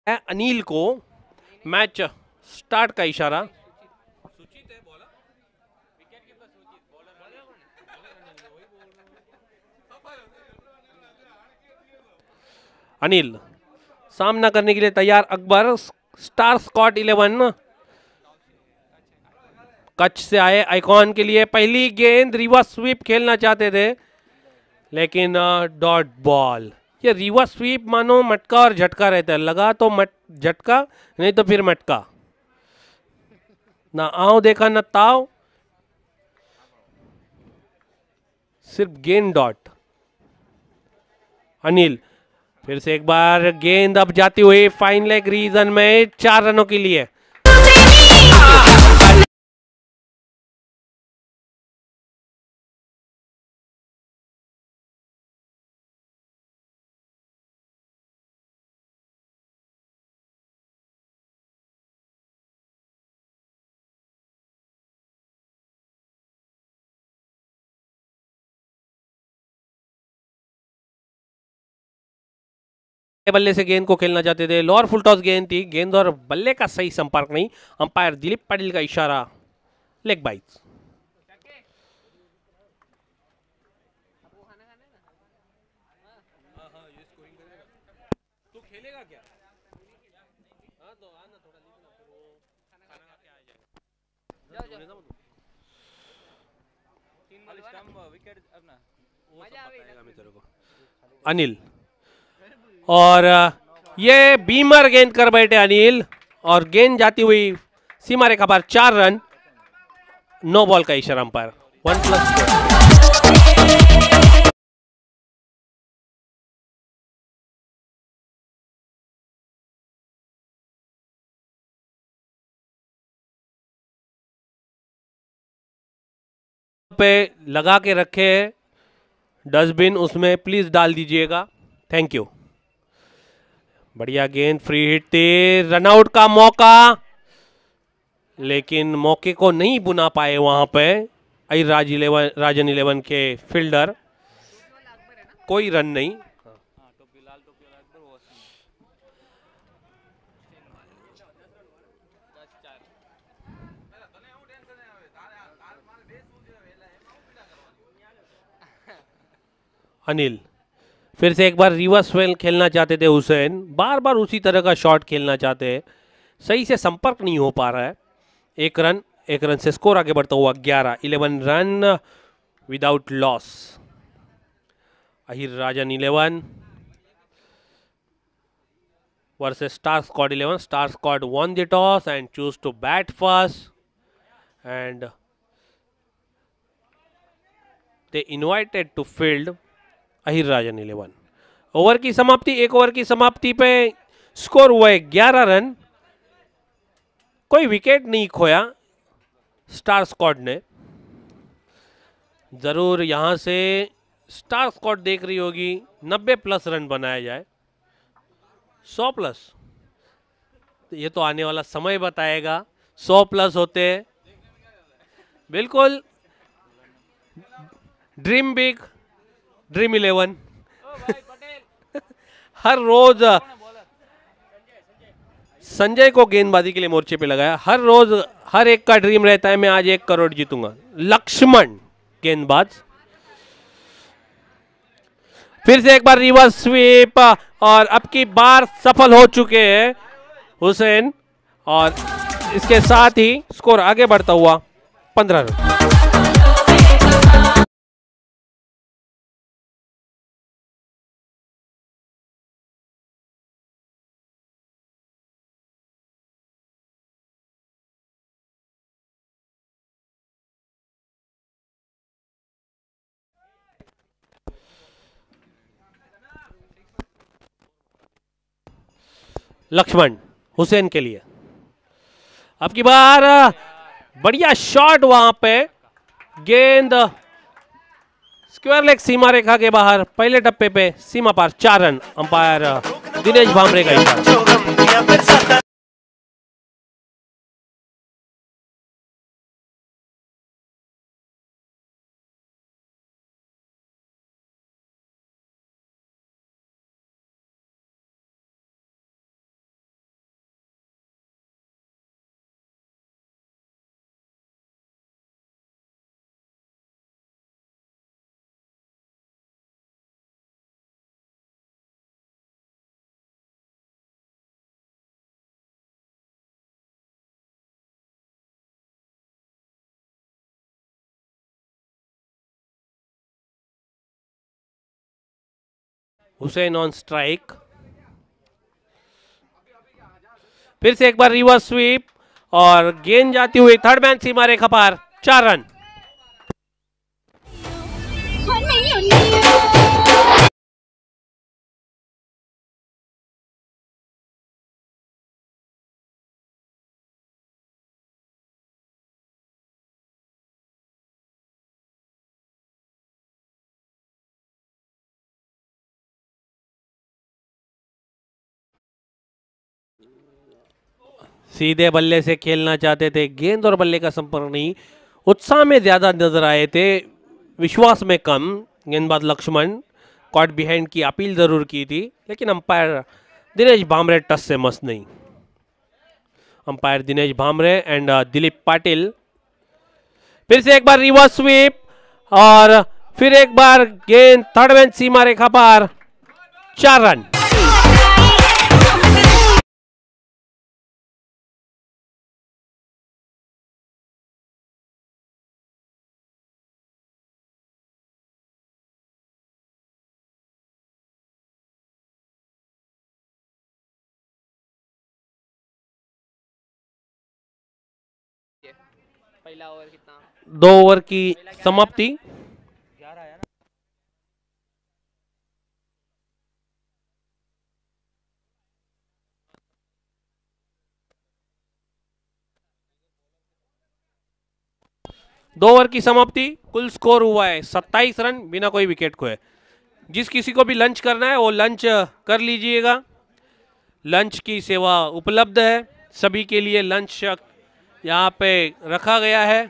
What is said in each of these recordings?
अनिल को match start का इशारा। अनिल सामना करने के लिए तैयार। अकबर स्टार स्कॉट 11 कच्छ से आए आइकॉन के लिए पहली गेंद रिवर्स स्वीप खेलना चाहते थे, लेकिन डॉट बॉल। ये रिवर्स स्वीप मानो मटका और झटका रहता है, लगा तो मट झटका, नहीं तो फिर मटका। ना आओ देखा ना ताओ, सिर्फ गेंद डॉट। अनिल फिर से एक बार गेंद अब जाती हुई फाइन लेग रीजन में 4 रनों के लिए। बल्ले से गेंद को खेलना चाहते थे, लोअर फुल टॉस गेंद थी, गेंद और बल्ले का सही संपर्क नहीं। अंपायर दिलीप पाटिल का इशारा, लेग बाइट। अनिल और ये बीमर गेंद कर बैठे अनिल, और गेंद जाती हुई सीमा रेखा पर 4 रन। नो बॉल का इशारा अंपायर, 1+4। पे लगा के रखे डस्टबिन, उसमें प्लीज डाल दीजिएगा, थैंक यू। बढ़िया गेंद, फ्री हिट थी, रनआउट का मौका, लेकिन मौके को नहीं बुना पाए वहां पे राजन 11 के फील्डर। कोई रन नहीं। अनिल फिर से एक बार रिवर्स स्वेल खेलना चाहते थे हुसैन, बार बार उसी तरह का शॉट खेलना चाहते हैं, सही से संपर्क नहीं हो पा रहा है। 1 रन, 1 रन से स्कोर आगे बढ़ता हुआ 11 run without loss. Ahir Rajan 11 versus Star Squad 11. Star Squad won the toss and chose to bat first, and they invited to field Ahir Rajan 11। Over की समाप्ति, 1 ओवर की समाप्ति पे स्कोर हुआ है 11 रन। कोई विकेट नहीं खोया स्टार स्क्वाड ने। जरूर यहां से स्टार स्क्वाड देख रही होगी 90+ रन बनाया जाए, 100+। ये तो आने वाला समय बताएगा 100+ होते हैं। बिल्कुल, ड्रीम बिग, ड्रीम 11। हर रोज संजय को गेंदबाजी के लिए मोर्चे पे लगाया, हर रोज हर एक का ड्रीम रहता है मैं आज 1 करोड़ जीतूंगा। लक्ष्मण गेंदबाज फिर से एक बार रिवर्स स्वीप, और अब की बार सफल हो चुके हैं हुसैन, और इसके साथ ही स्कोर आगे बढ़ता हुआ 15 रन। लक्ष्मण हुसैन के लिए अब की बार बढ़िया शॉट, वहां पे गेंद स्क्वायर लेग सीमा रेखा के बाहर, पहले टप्पे पे सीमा पार 4 रन। अंपायर दिनेश भामरे का इशारा। Hussain on strike. फिर से एक बार रिवर्स स्वीप और गेंद जाती हुई थर्ड मैन सीमा रेखा पार, 4 रन। सीधे बल्ले से खेलना चाहते थे, गेंद और बल्ले का संपर्क नहीं। उत्साह में ज्यादा नजर आए थे, विश्वास में कम। गेंदबाज लक्ष्मण कॉट बिहाइंड की अपील जरूर की थी, लेकिन अंपायर दिनेश भामरे टस से मस्त नहीं। Umpire Dinesh Bhamre and Dilip Patil. फिर से एक बार रिवर्स स्वीप और फिर एक बार गेंद थर्ड मैन सीमा रेखा पार, 4 रन। पहला ओवर कितना? 2 ओवर की समाप्ति। 2 ओवर की समाप्ति। कुल स्कोर हुआ है 27 रन बिना कोई विकेट खोए। जिस किसी को भी लंच करना है वो लंच कर लीजिएगा। लंच की सेवा उपलब्ध है सभी के लिए। लंच यहाँ पे रखा गया है।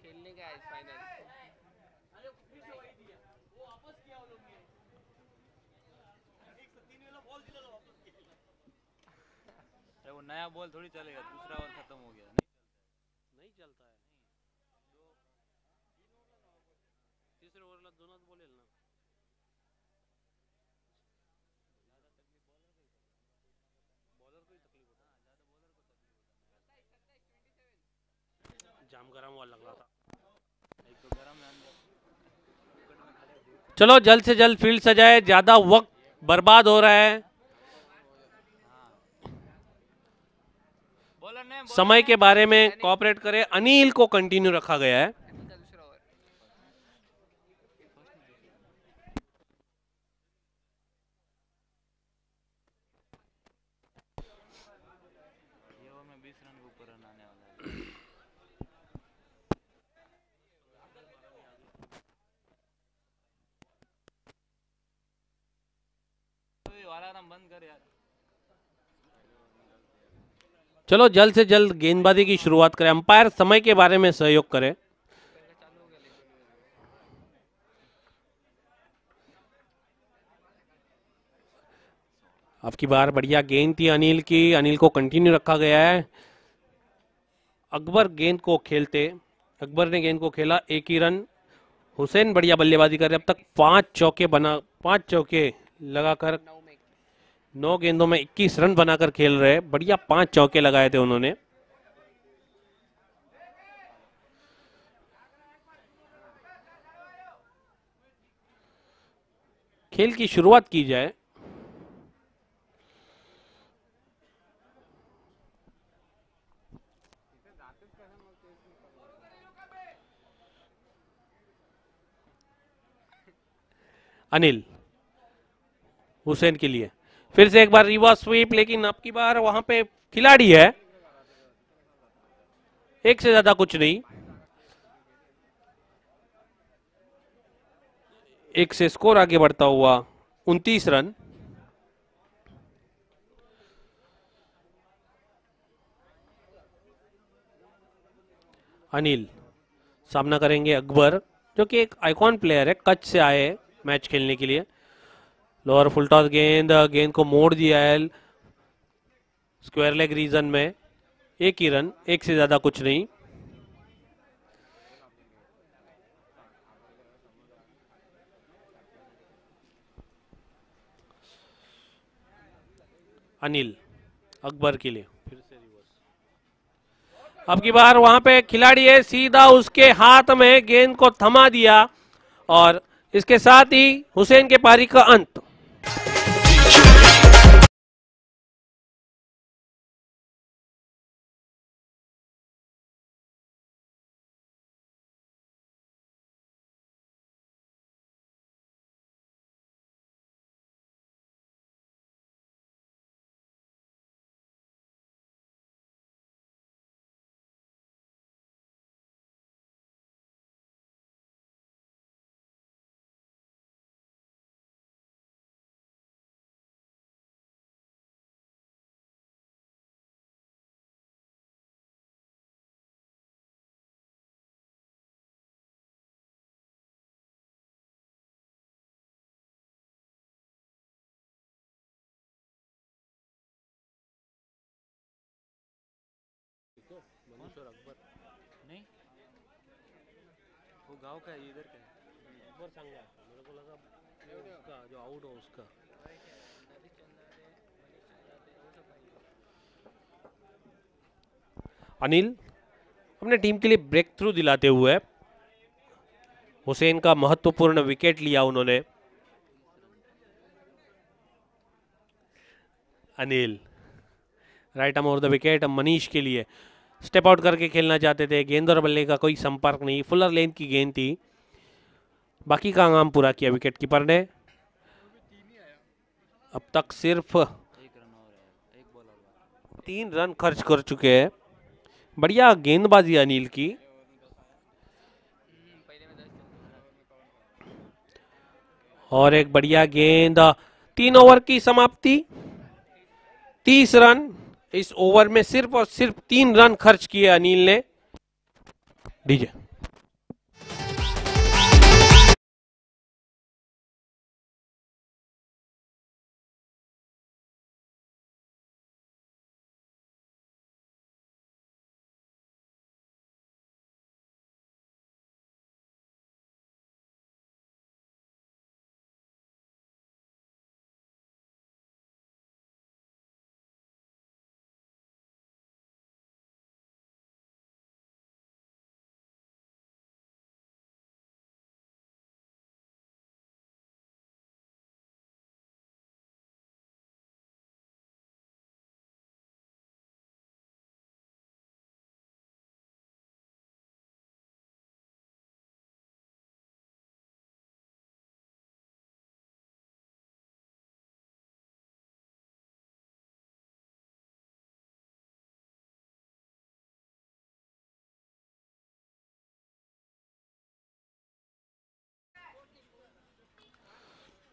खेलने का है फाइनल। वो नया बॉल थोड़ी चलेगा, दूसरा ओवर खत्म हो गया। नहीं चलता है। तीसरे जाम गरम हुआ लग रहा था। चलो जल्द से जल्द फील्ड सजाए, ज्यादा वक्त बर्बाद हो रहा है। बॉलर ने समय के बारे में कोऑपरेट करें। अनिल को कंटिन्यू रखा गया है। दूसरा ओवर। ये ओवर में 20 रन के ऊपर रन आने वाला है। ओए, वाला रन बंद कर यार। चलो जल्द से जल्द गेंदबाजी की शुरुआत करें। अंपायर समय के बारे में सहयोग करें। चालू हो गया लेकिन अब की बार बढ़िया गेंद थी अनिल की। अनिल को कंटिन्यू रखा गया है। अकबर गेंद को खेलते, अकबर ने गेंद को खेला, एक ही रन। हुसैन बढ़िया बल्लेबाजी कर रहे। अब तक 5 चौके लगाकर 9 में 9 गेंदों में 21 रन बनाकर खेल रहे। बढ़िया 5 चौके लगाए थे उन्होंने। खेल की शुरुआत की जाए। अनिल हुसैन के लिए फिर से एक बार रिवर्स स्वीप, लेकिन अब की बार वहां पे खिलाड़ी है, एक से ज्यादा कुछ नहीं। एक से स्कोर आगे बढ़ता हुआ 29 रन। अनिल सामना करेंगे अकबर, जो कि एक आइकॉन प्लेयर है, कच्छ से आए मैच खेलने के लिए। लोअर फुल टॉस गेंद, गेंद को मोड़ दिया है स्क्वायर लेग रीजन में। एक ही रन, एक से ज्यादा कुछ नहीं। अनिल अकबर के लिए फिर से रिवर्स। अब की बार वहां पे खिलाड़ी है, सीधा उसके हाथ में गेंद को थमा दिया और इसके साथ ही हुसैन के पारी का अंत। नहीं, वो गांव का है, ये इधर का है। अकबर सांगा मेरे को लगा उसका जो आउट हो उसका। अनिल अपने टीम के लिए ब्रेक थ्रू दिलाते हुए हुसैन का महत्वपूर्ण विकेट लिया उन्होंने। Anil right arm over the wicket. Manish के लिए स्टेप आउट करके खेलना चाहते थे। गेंद और बल्ले का कोई संपर्क नहीं, फुलर लेंथ की गेंद थी। बाकी का काम पूरा किया विकेट कीपर ने। अब तक सिर्फ 1 रन और है, 1 बॉल और 3 रन खर्च कर चुके हैं। बढ़िया गेंदबाजी अनिल की। पहले में 10 और एक बढ़िया गेंद। 3 ओवर की समाप्ति, 30 रन। इस ओवर में सिर्फ और सिर्फ 3 रन खर्च किए अनिल ने। DJ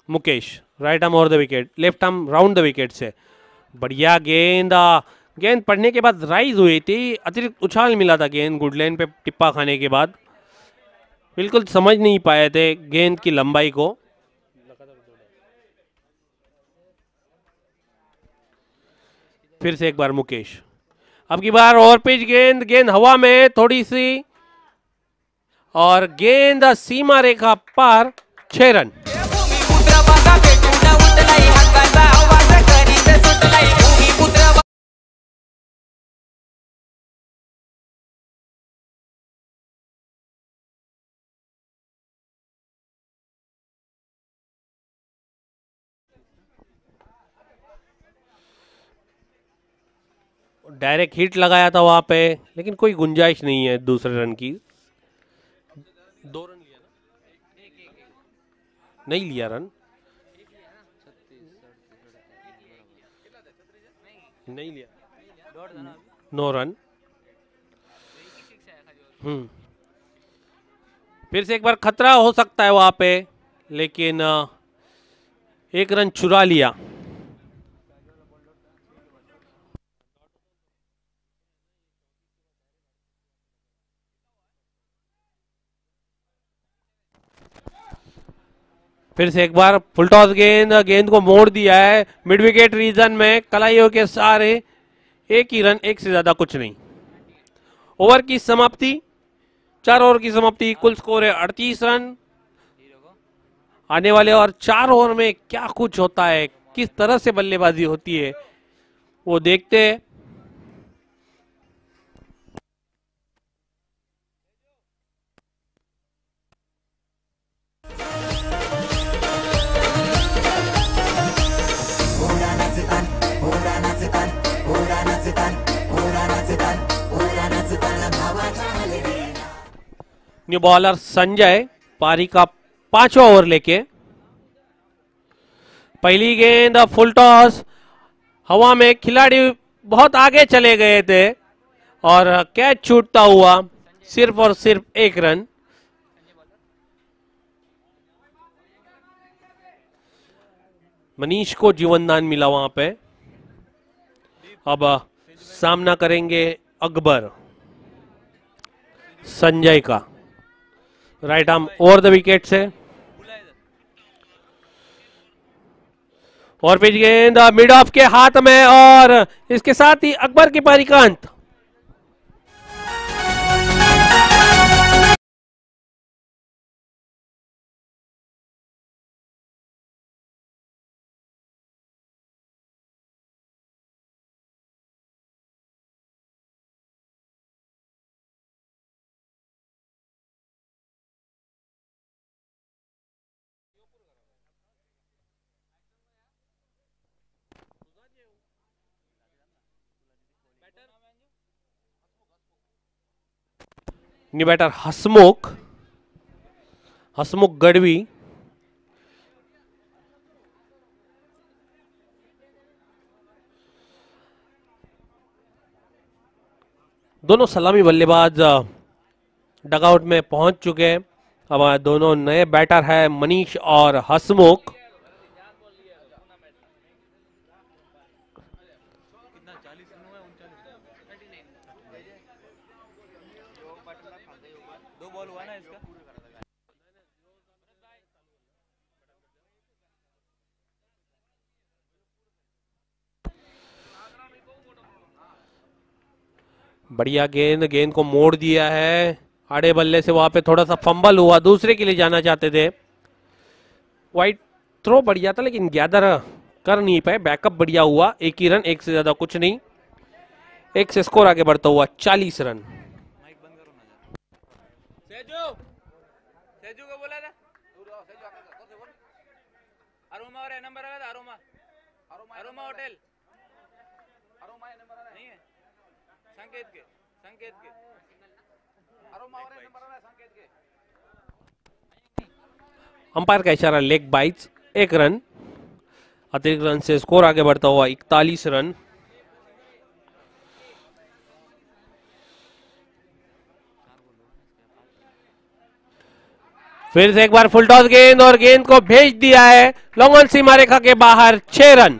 Mukesh right arm over the wicket, left arm round the wicket से बढ़िया गेंद। गेंद पड़ने के बाद राइज हुई थी, अतिरिक्त उछाल मिला था गेंद गुडलैंड पे टिप्पा खाने के बाद। बिल्कुल समझ नहीं पाए थे गेंद की लंबाई को। फिर से एक बार मुकेश, अब की बार ओवर पिच गेंद, गेंद हवा में थोड़ी सी और गेंद सीमा रेखा पार, 6 रन। डायरेक्ट हिट लगाया था वहां पे, लेकिन कोई गुंजाइश नहीं है दूसरे रन की। 2 रन लिया ना, नहीं लिया रन, नहीं लिया, 9 रन। फिर से एक बार खतरा हो सकता है वहां पे, लेकिन 1 रन चुरा लिया। फिर से एक बार फुल टॉस गेंद, गेंद को मोड़ दिया है मिड विकेट रीजन में, कलाइयों के सारे 1 ही रन, 1 से ज्यादा कुछ नहीं। ओवर की समाप्ति, 4 ओवर की समाप्ति, कुल स्कोर है 38 रन। आने वाले और 4 ओवर में क्या कुछ होता है, किस तरह से बल्लेबाजी होती है, वो देखते हैं। न्यू बॉलर संजय पारी का 5वां ओवर लेके, पहली गेंद फुल टॉस, हवा में खिलाड़ी बहुत आगे चले गए थे और कैच छूटता हुआ, सिर्फ और सिर्फ 1 रन। मनीष को जीवनदान मिला वहां पे। अब सामना करेंगे अकबर, संजय का right arm over the wicket से, और पिच गेंद मिड ऑफ के हाथ में, और इसके साथ ही अकबर की पारी का अंत। न्यू बैटर हसमुख, हसमुख गढ़वी, दोनों सलामी बल्लेबाज डगआउट में पहुंच चुके हैं। अब दोनों नए बैटर है मनीष और हसमुख। बढ़िया गेंद, गेंद को मोड़ दिया है, आड़े बल्ले से वहां पे थोड़ा सा फंबल हुआ, दूसरे के लिए जाना चाहते थे। वाइड थ्रो बढ़िया था लेकिन गैदर कर नहीं पाए, बैकअप बढ़िया हुआ, 1 ही रन, 1 से ज्यादा कुछ नहीं। 1 से स्कोर आगे बढ़ता हुआ 40 रन। सेजू को बोला था, अरोमा और नंबर आया था, अरोमा अरोमा होटल, अरोमा नहीं है, संकेत के अरोमा और नंबर आया संकेत के। अंपायर का इशारा, लेग बाइट्स, 1 रन, अतिरिक्त रन से स्कोर आगे बढ़ता हुआ 41 रन। फिर से एक बार फुल टॉस गेंद और गेंद को भेज दिया है लॉन्ग ऑन सीमा रेखा के बाहर, 6 रन।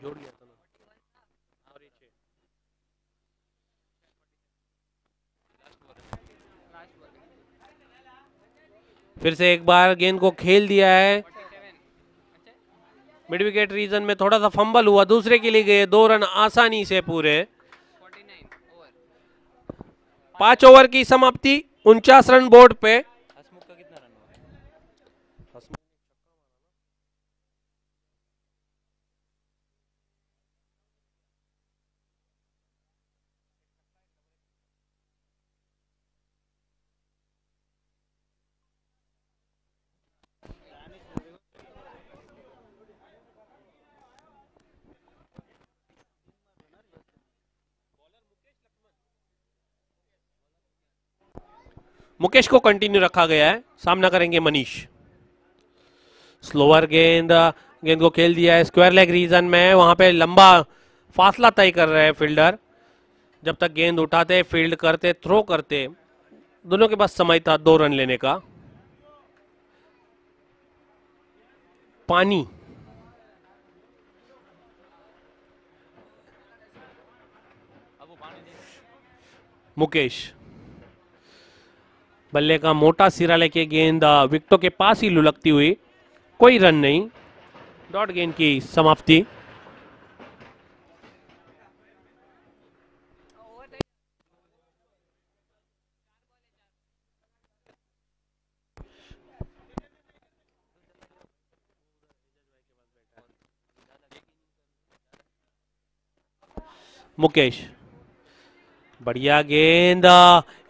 जोड़ लिया था ना। फिर से एक बार गेंद को खेल दिया है, मिड विकेट रीजन में थोड़ा सा फंबल हुआ, दूसरे के लिए गए, 2 रन आसानी से पूरे। 5 ओवर की समाप्ति, 49 रन बोर्ड पे। हसमुख का कितना रन हुआ? मुकेश को कंटिन्यू रखा गया है, सामना करेंगे मनीष। स्लोअर गेंद, गेंद को खेल दिया है स्क्वायर लेग रीजन में, वहां पे लंबा फासला तय कर रहे हैं फील्डर। जब तक गेंद उठाते, फील्ड करते, थ्रो करते, दोनों के पास समय था 2 रन लेने का। पानी मुकेश बल्ले का मोटा सिरा लेके गेंद विकेटों के पास ही लुढ़कती हुई, कोई रन नहीं, डॉट गेंद की समाप्ति। मुकेश बढ़िया गेंद,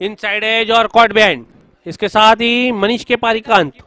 इनसाइड एज और कॉट बैंड, इसके साथ ही मनीष के पारी का अंत।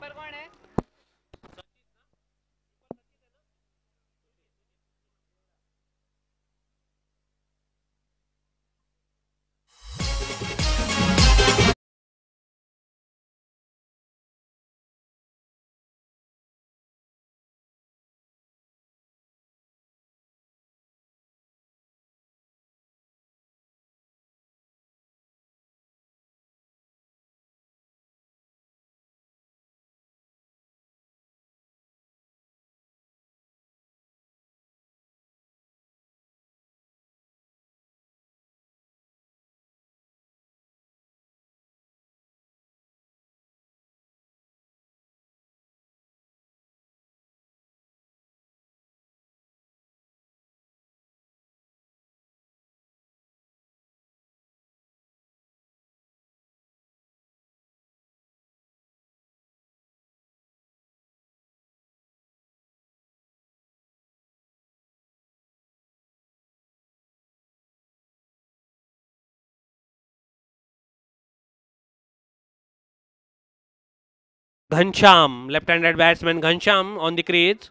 Ghanshyam, left handed batsman Ghanshyam on the crease.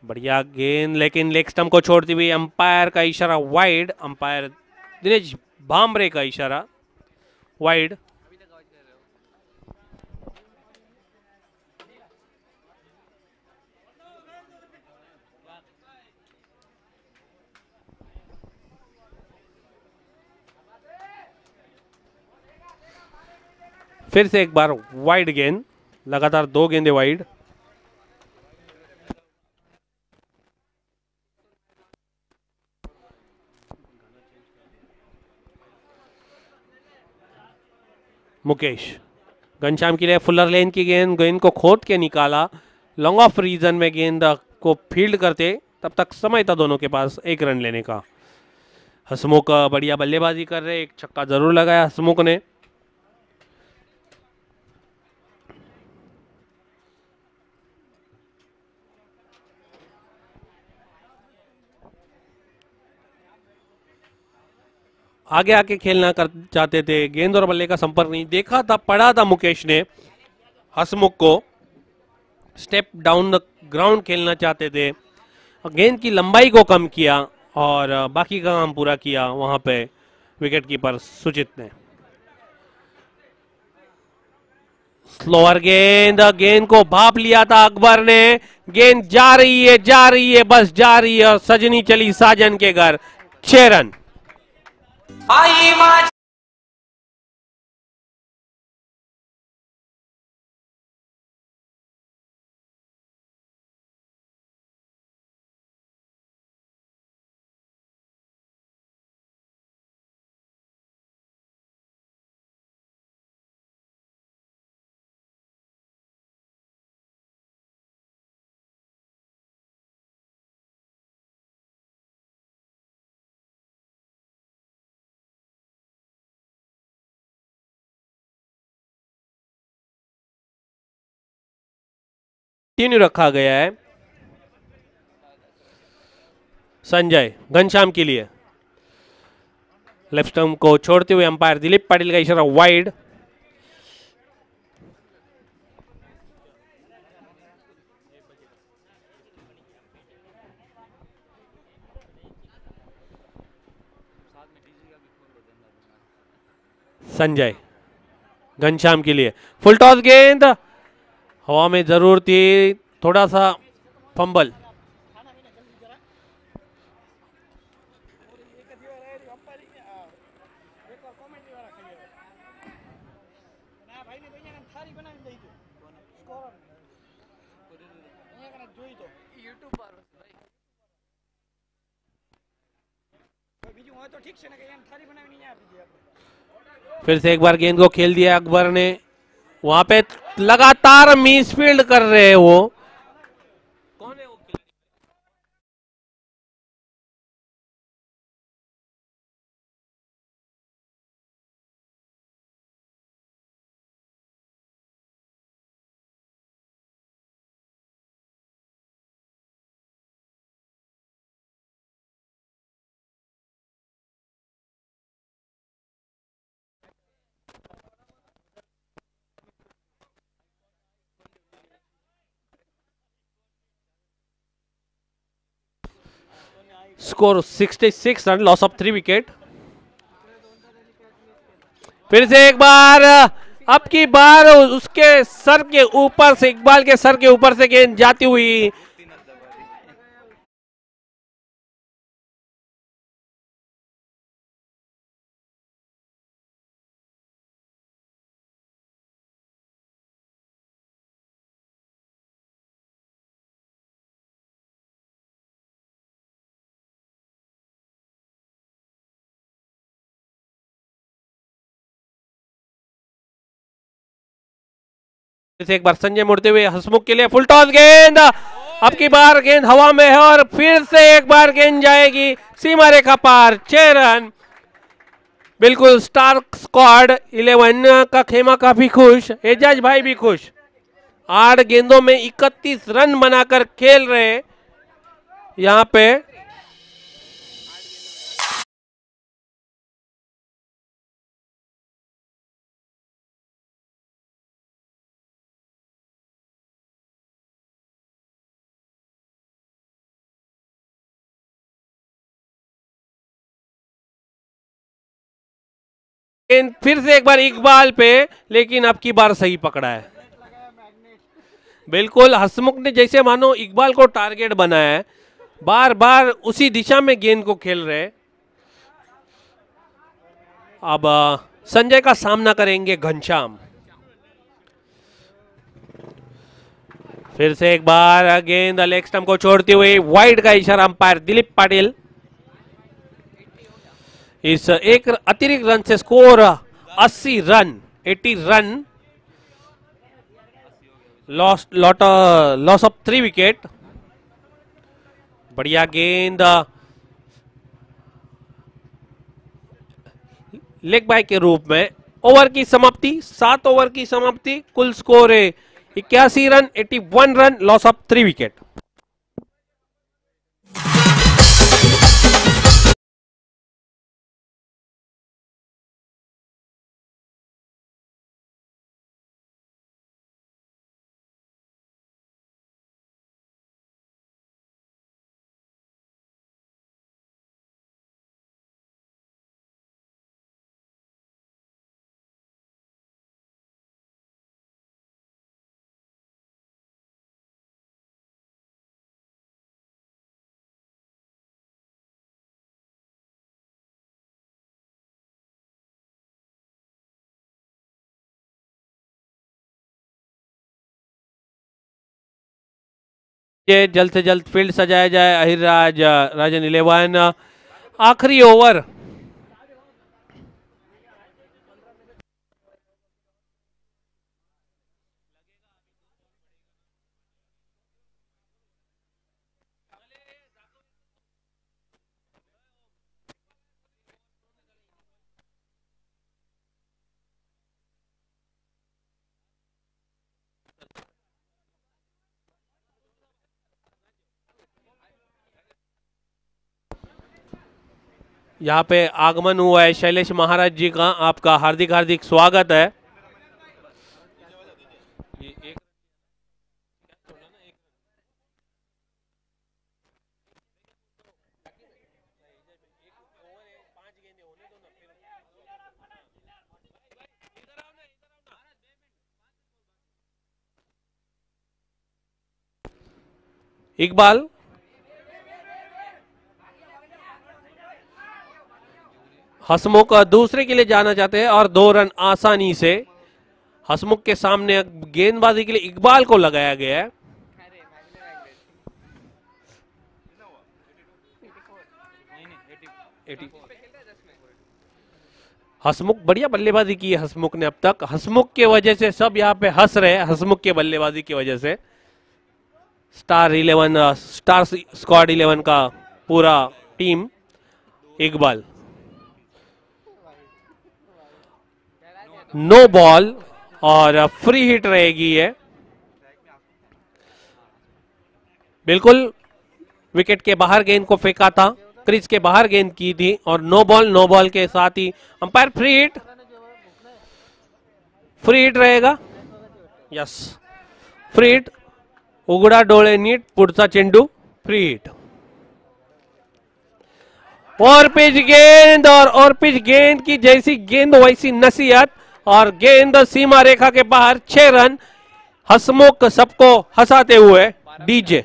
बढ़िया गेंद, लेकिन लेग स्टंप को छोड़ती हुई, अंपायर का इशारा वाइड, अंपायर दिनेश भामरे का इशारा वाइड। फिर से एक बार वाइड गेंद, लगातार 2 गेंदें वाइड। मुकेश, घनश्याम के लिए फुलर लेन की गेंद, गेंद को खोद के निकाला, लॉन्ग ऑफ रीजन में गेंद को फील्ड करते, तब तक समय था दोनों के पास 1 रन लेने का। हसमुख बढ़िया बल्लेबाजी कर रहे, एक छक्का जरूर लगाया हसमुख ने। आगे आके खेलना कर चाहते थे, गेंद और बल्ले का संपर्क नहीं, देखा था, पढ़ा था मुकेश ने हसमुख को, स्टेप डाउन द ग्राउंड खेलना चाहते थे, गेंद की लंबाई को कम किया और बाकी का काम पूरा किया वहां पे विकेट कीपर सुचित ने। स्लोअर गेंद, गेंद को भाप लिया था अकबर ने, गेंद जा रही है बस जा रही है और सजनी चली साजन के घर। 6 रन। कंटिन्यू रखा गया है संजय घनश्याम के लिए। लेफ्ट स्टंप को छोड़ते हुए अंपायर दिलीप पाटिल का इशारा वाइड। संजय घनश्याम के लिए फुल टॉस गेंद हवा में जरूर थी, थोड़ा सा फंबल। यूट्यूब पर भाई फिर से एक बार गेंद को खेल दिया अकबर ने, वहां पे लगातार मिस फील्ड कर रहे हैं वो। कौन है वो? Score 66 run, loss of 3 wicket. फिर से एक बार, अब की बार उसके सर के ऊपर से, इकबाल के सर के ऊपर से गेंद जाती हुई। से एक बार संजय मुड़ते हुए हसमुख के लिए फुल टॉस गेंद, अब की बार गेंद हवा में है और फिर से एक बार गेंद जाएगी सीमा रेखा पार। 6 रन, बिल्कुल स्टार स्क्वाड 11 का खेमा काफी खुश, एजाज भाई भी खुश। 8 गेंदों में 31 रन बनाकर खेल रहे यहां पे। गेंद फिर से एक बार इकबाल पे, लेकिन अब की बार सही पकड़ा है। बिल्कुल हसमुख ने जैसे मानो इकबाल को टारगेट बनाया है, बार बार उसी दिशा में गेंद को खेल रहे। अब संजय का सामना करेंगे घनश्याम। फिर से एक बार गेंद लेग स्टंप को छोड़ते हुए वाइड का इशारा अंपायर दिलीप पाटिल। इस एक अतिरिक्त रन से score 80 run, 80 run, loss of 3 wicket. बढ़िया गेंद लेग बाय के रूप में। ओवर की समाप्ति, 7 ओवर की समाप्ति, कुल स्कोर है 81 run, 81 run, loss of 3 wicket. ये जल्द से जल्द फील्ड सजाया जाए। अहिरराज राजन 11 आखिरी ओवर। यहाँ पे आगमन हुआ है शैलेश महाराज जी का, आपका हार्दिक हार्दिक स्वागत है। इकबाल हसमुख दूसरे के लिए जाना चाहते हैं और 2 रन आसानी से हसमुख के सामने गेंदबाजी के लिए इकबाल को लगाया गया है। हसमुख बढ़िया बल्लेबाजी की है हसमुख ने अब तक। हसमुख के वजह से सब यहाँ पे हंस रहे हैं, हसमुख के बल्लेबाजी की वजह से। स्टार स्क्वाड 11 का पूरा टीम। इकबाल नो बॉल और फ्री हिट रहेगी है। बिल्कुल विकेट के बाहर गेंद को फेंका था, क्रीज के बाहर गेंद की थी और नो बॉल के साथ ही अंपायर फ्री हिट रहेगा। Yes, free hit. उघडा डोळे नीट, पुढचा चेंडू फ्री हिट। और पिच गेंद की जैसी गेंद वैसी नसीहत और गेंद सीमा रेखा के बाहर। 6 रन। हसमुख सबको हंसाते हुए डीजे।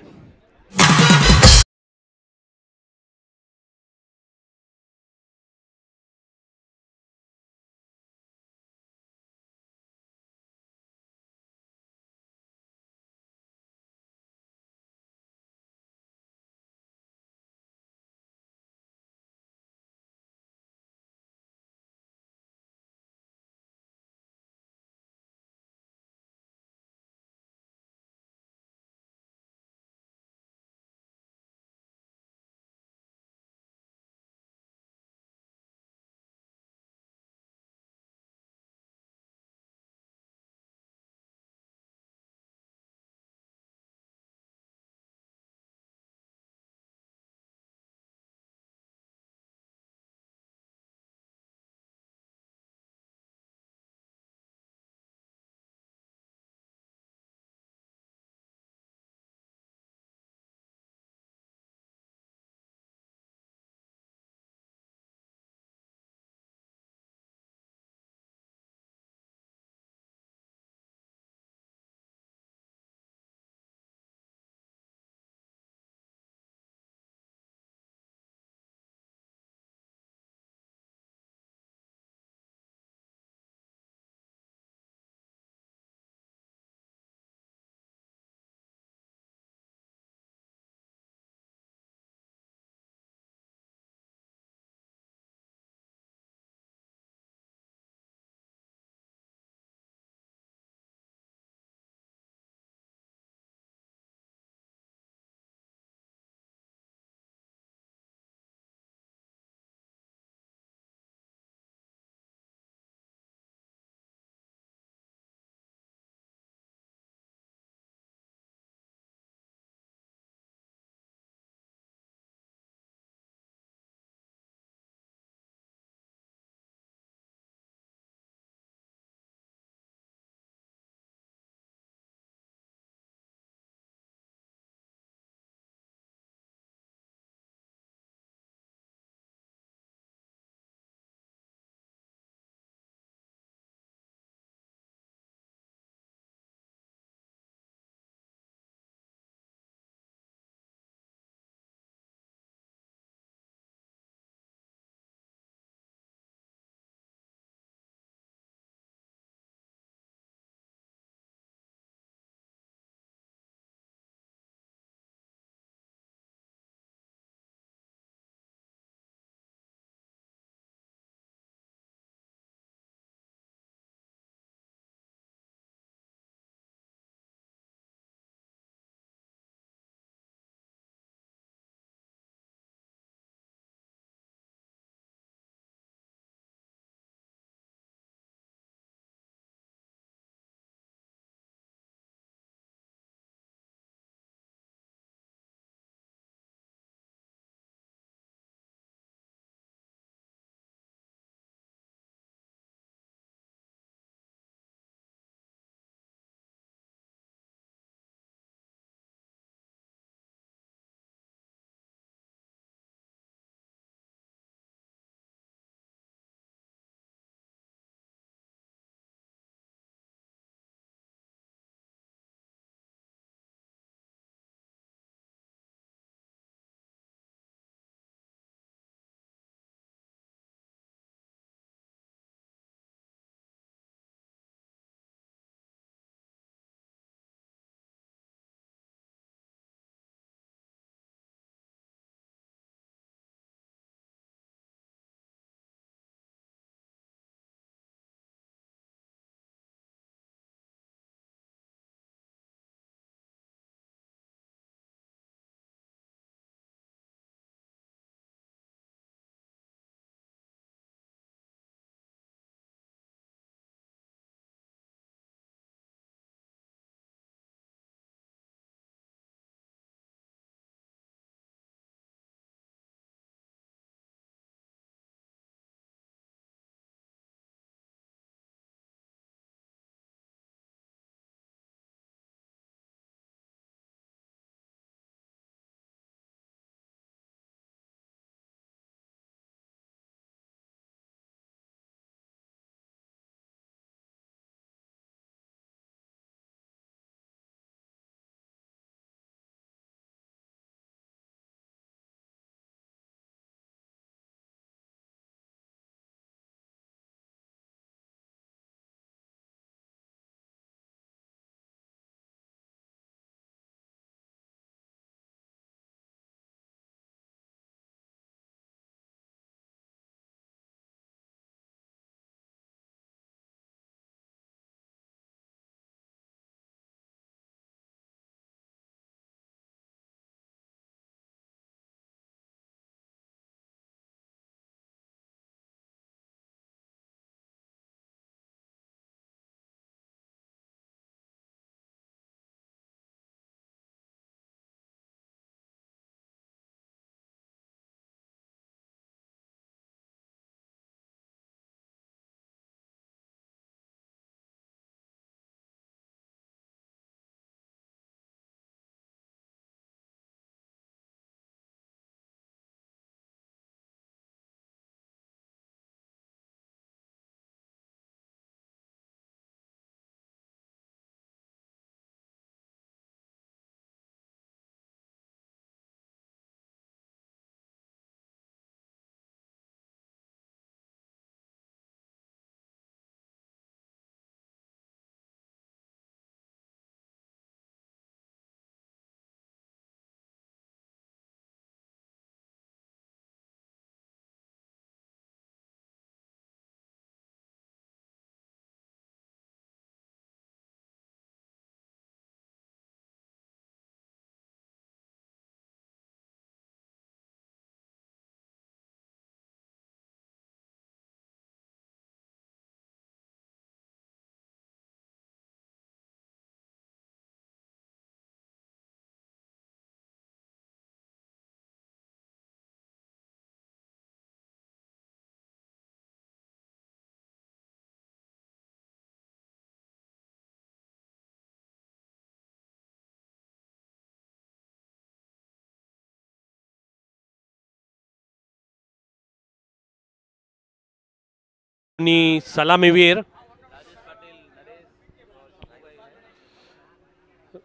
सलामीवीर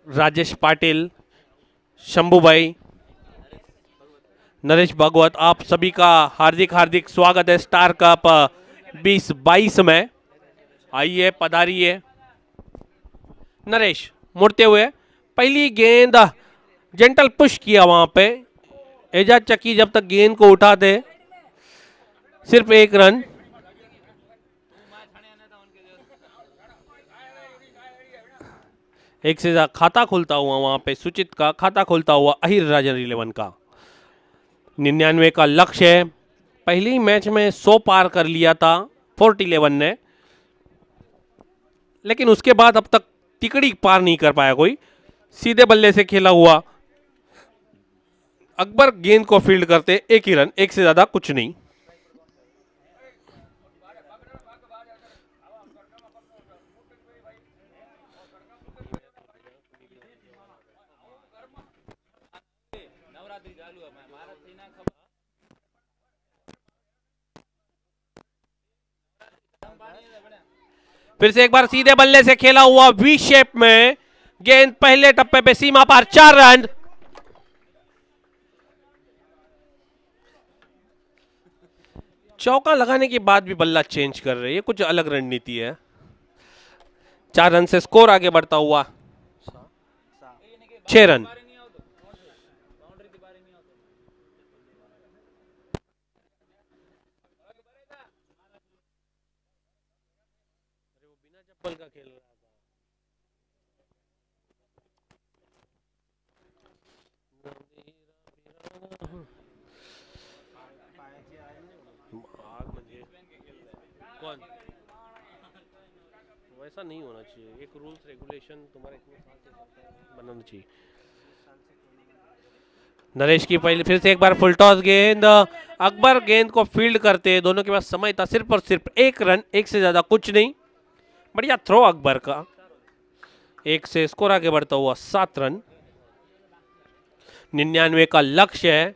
राजेश पाटिल, शंभू भाई, नरेश भागवत, आप सभी का हार्दिक हार्दिक स्वागत है स्टार कप 2022 में। आइए पधारिए। नरेश मुड़ते हुए पहली गेंद जेंटल पुश किया वहां पे। एजाज चक्की जब तक गेंद को उठाते सिर्फ एक रन। एक से ज्यादा खाता खुलता हुआ वहां पे सुचित का खाता खुलता हुआ अहिर राजन 11 का 99 का लक्ष्य है। पहली मैच में 100 पार कर लिया था 41 ने, लेकिन उसके बाद अब तक तिकड़ी पार नहीं कर पाया कोई। सीधे बल्ले से खेला हुआ अकबर गेंद को फील्ड करते एक ही रन, एक से ज्यादा कुछ नहीं। फिर से एक बार सीधे बल्ले से खेला हुआ वी शेप में गेंद पहले टप्पे पे सीमा पार 4 रन। चौका लगाने के बाद भी बल्ला चेंज कर रही है, कुछ अलग रणनीति है। 4 रन से स्कोर आगे बढ़ता हुआ 6 रन। चप्पल का खेल रहा कौन? वैसा नहीं होना चाहिए, एक रूल्स रेगुलेशन तुम्हारे इतने साल से चलता है, बनाना चाहिए। नरेश की पहले फिर से एक बार फुल टॉस गेंद, अकबर गेंद को फील्ड करते, दोनों के पास समय था सिर्फ और सिर्फ एक रन, एक से ज्यादा कुछ नहीं। बढ़िया थ्रो अकबर का, एक से स्कोर आगे बढ़ता हुआ 7 रन। 99 का लक्ष्य है।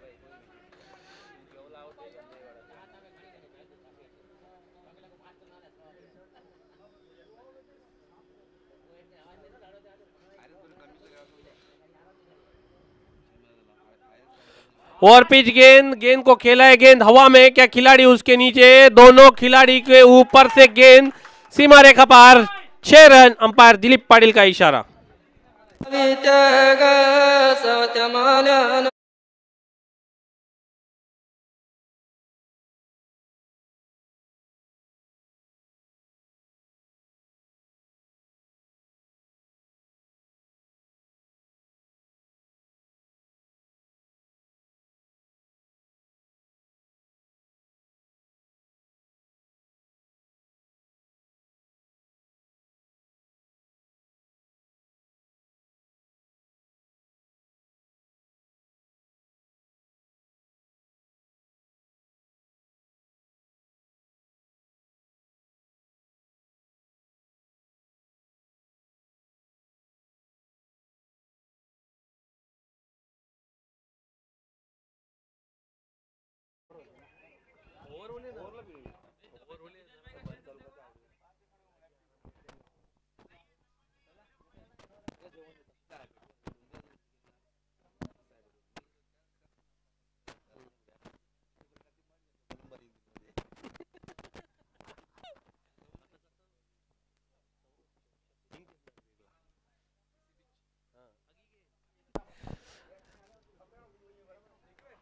और पिच गेंद, गेंद को खेला है, गेंद हवा में, क्या खिलाड़ी उसके नीचे? दोनों खिलाड़ी के ऊपर से गेंद सीमा रेखा पार, 6 रन। अंपायर दिलीप पाटिल का इशारा।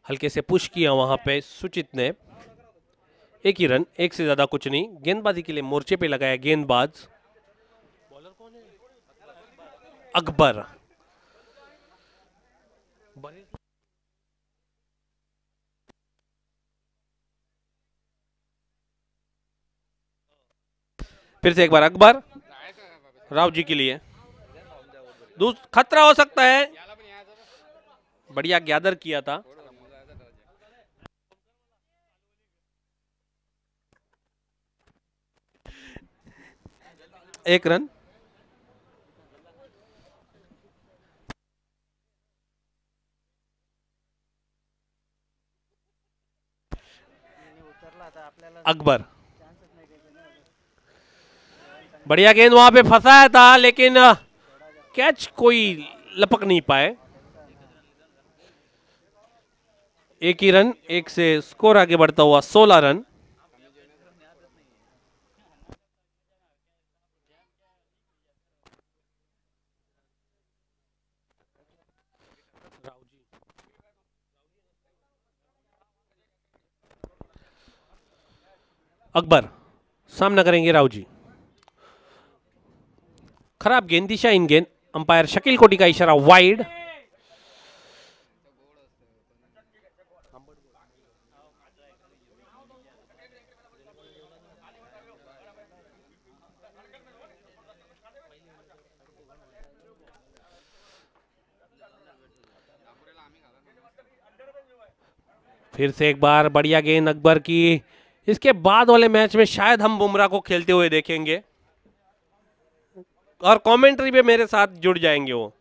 हल्के से पुश किया वहां पे सुचित ने, एक ही रन, एक से ज्यादा कुछ नहीं। गेंदबाजी के लिए मोर्चे पे लगाया गेंदबाज। बॉलर कौन है? अकबर। फिर से एक बार अकबर राव जी के लिए, खतरा हो सकता है। बढ़िया गैदर किया था। एक रन। अकबर बढ़िया गेंद वहां पे फंसाया था, लेकिन कैच कोई लपक नहीं पाए। एक ही रन, एक से स्कोर आगे बढ़ता हुआ 16 रन। अकबर सामना करेंगे राव जी। खराब गेंद, दिशा इन गेंद, अंपायर शकील कोटी का इशारा वाइड। फिर से एक बार बढ़िया गेंद अकबर की। इसके बाद वाले मैच में शायद हम बुमराह को खेलते हुए देखेंगे और कमेंट्री पे मेरे साथ जुड़ जाएंगे वो।